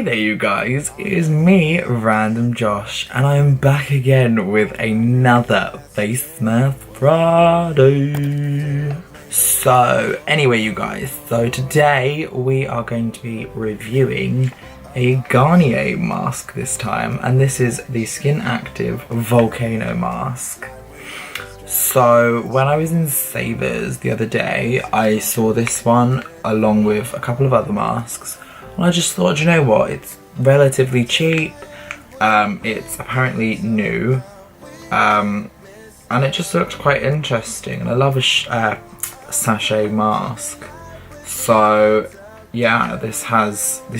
there you guys, it is me, RandomJosh, and I am back again with another Face Mask Friday. So anyway you guys, so today we are going to be reviewing a Garnier mask this time, and this is the Skin Active Volcano mask. So when I was in Savers the other day, I saw this one along with a couple of other masks, and I just thought, you know what, it's relatively cheap, it's apparently new, and it just looks quite interesting, and I love a sachet mask. So yeah, this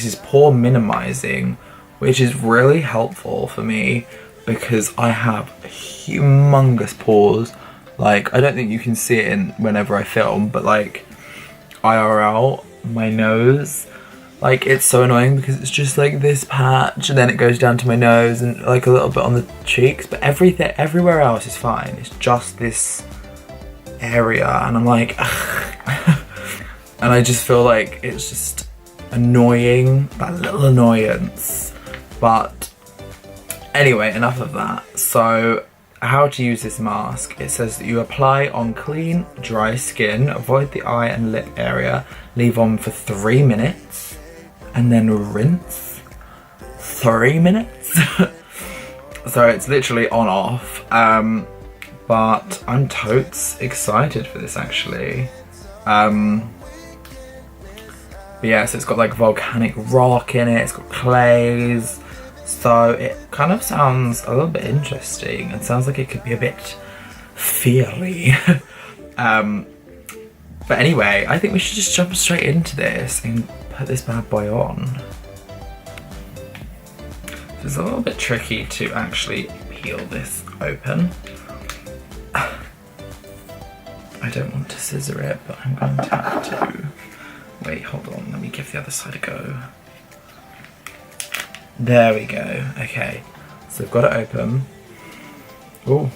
is pore minimizing, which is really helpful for me because I have humongous pores. Like, I don't think you can see it in whenever I film, but like IRL, my nose, like it's so annoying because it's just like this patch and then it goes down to my nose and like a little bit on the cheeks, but everywhere else is fine. It's just this area and I'm like and I just feel like it's just annoying, that little annoyance. But anyway, enough of that. So how to use this mask. It says that you apply on clean, dry skin, avoid the eye and lip area, leave on for 3 minutes, and then rinse. 3 minutes? So it's literally on off. But I'm totes excited for this actually. But yeah, so it's got like volcanic rock in it, it's got clays. So it kind of sounds a little bit interesting and sounds like it could be a bit fiery. But anyway, I think we should just jump straight into this and put this bad boy on. So it's a little bit tricky to actually peel this open. I don't want to scissor it, but I'm going to have to. Wait, hold on, let me give the other side a go. There we go, okay. So I've got it open. Oh,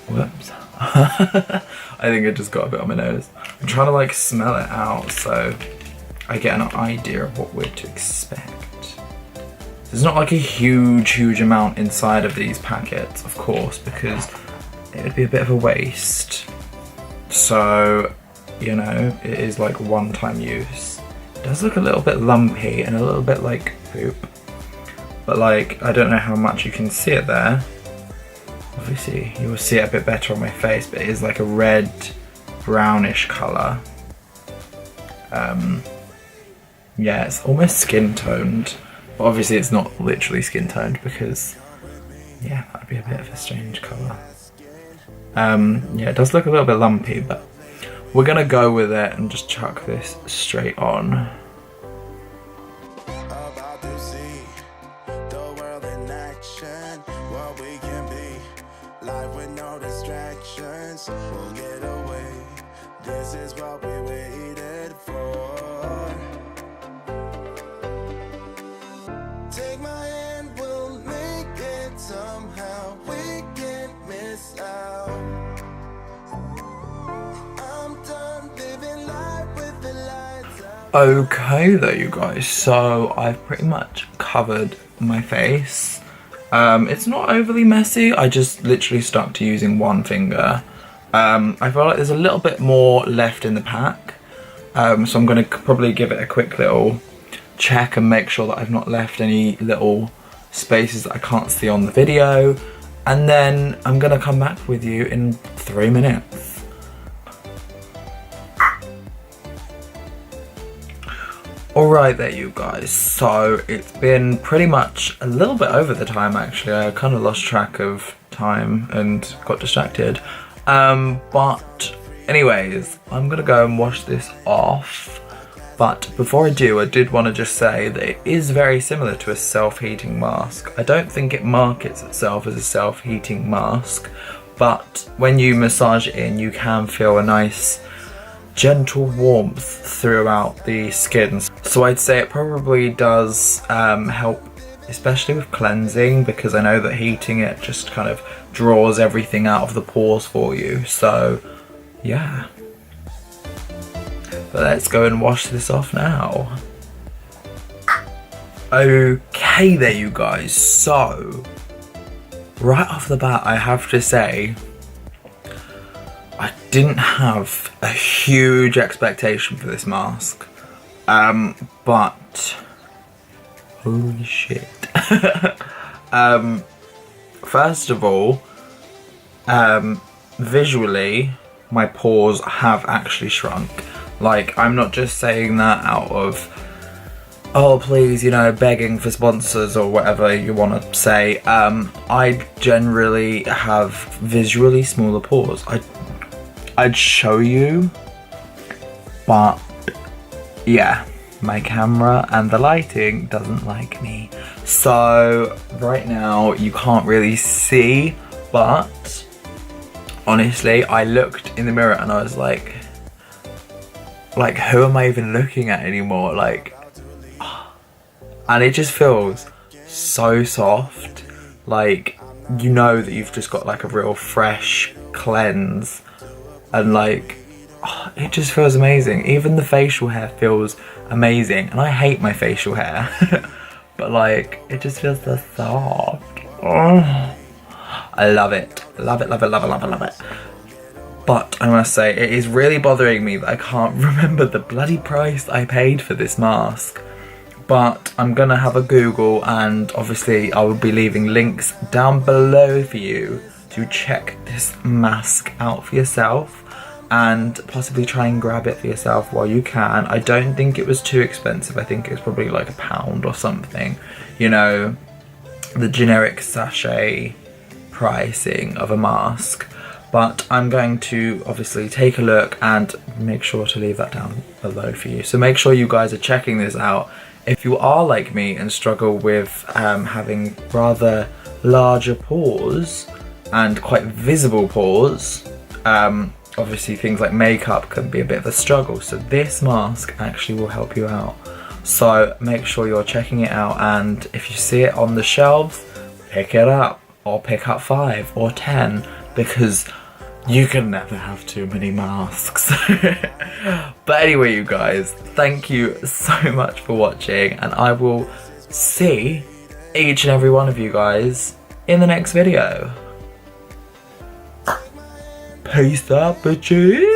whoops. I think I just got a bit on my nose. I'm trying to like smell it out so I get an idea of what we're to expect. There's not like a huge amount inside of these packets, of course, because it would be a bit of a waste. So, you know, it is like one-time use. It does look a little bit lumpy and a little bit like poop. But like, I don't know how much you can see it there. Obviously, you will see it a bit better on my face, but it is like a red, brownish colour. Yeah, it's almost skin toned. But obviously it's not literally skin toned because, yeah, that'd be a bit of a strange colour. Yeah, it does look a little bit lumpy, but we're gonna go with it and just chuck this straight on. Okay though you guys, so I've pretty much covered my face. It's not overly messy, I just literally stuck to using one finger. I feel like there's a little bit more left in the pack, so I'm going to probably give it a quick little check and make sure that I've not left any little spaces that I can't see on the video, and then I'm going to come back with you in 3 minutes. Alright there you guys, so it's been pretty much a little bit over the time actually. I kind of lost track of time and got distracted. But anyways, I'm gonna go and wash this off. But before I do, I did want to just say that it is very similar to a self-heating mask. I don't think it markets itself as a self-heating mask, but when you massage it in, you can feel a nice gentle warmth throughout the skin. So I'd say it probably does help, especially with cleansing, because I know that heating it just kind of draws everything out of the pores for you. So yeah, but let's go and wash this off now. Okay there you guys, so right off the bat I have to say I didn't have a huge expectation for this mask, but holy shit. First of all, visually my pores have actually shrunk. Like, I'm not just saying that out of, oh please, you know, begging for sponsors or whatever you want to say. I generally have visually smaller pores. I'd show you, but yeah, my camera and the lighting doesn't like me. So right now you can't really see, but honestly, I looked in the mirror and I was like, who am I even looking at anymore? Like, and it just feels so soft. Like, you know that you've just got like a real fresh cleanse, and like, it just feels amazing. Even the facial hair feels amazing, and I hate my facial hair, but like, it just feels so soft. Oh, I love it. Love it, love it, love it, love it, love it. But I must say, it is really bothering me that I can't remember the bloody price I paid for this mask. But I'm gonna have a Google, and obviously I will be leaving links down below for you to check this mask out for yourself and possibly try and grab it for yourself while you can. I don't think it was too expensive. I think it was probably like £1 or something. You know, the generic sachet pricing of a mask. But I'm going to obviously take a look and make sure to leave that down below for you. So make sure you guys are checking this out. If you are like me and struggle with having rather larger pores and quite visible pores, obviously things like makeup can be a bit of a struggle. So this mask actually will help you out. So make sure you're checking it out, and if you see it on the shelves, pick it up, or pick up 5 or 10, because you can never have too many masks. But anyway, you guys, thank you so much for watching, and I will see each and every one of you guys in the next video. Peace out, bitches.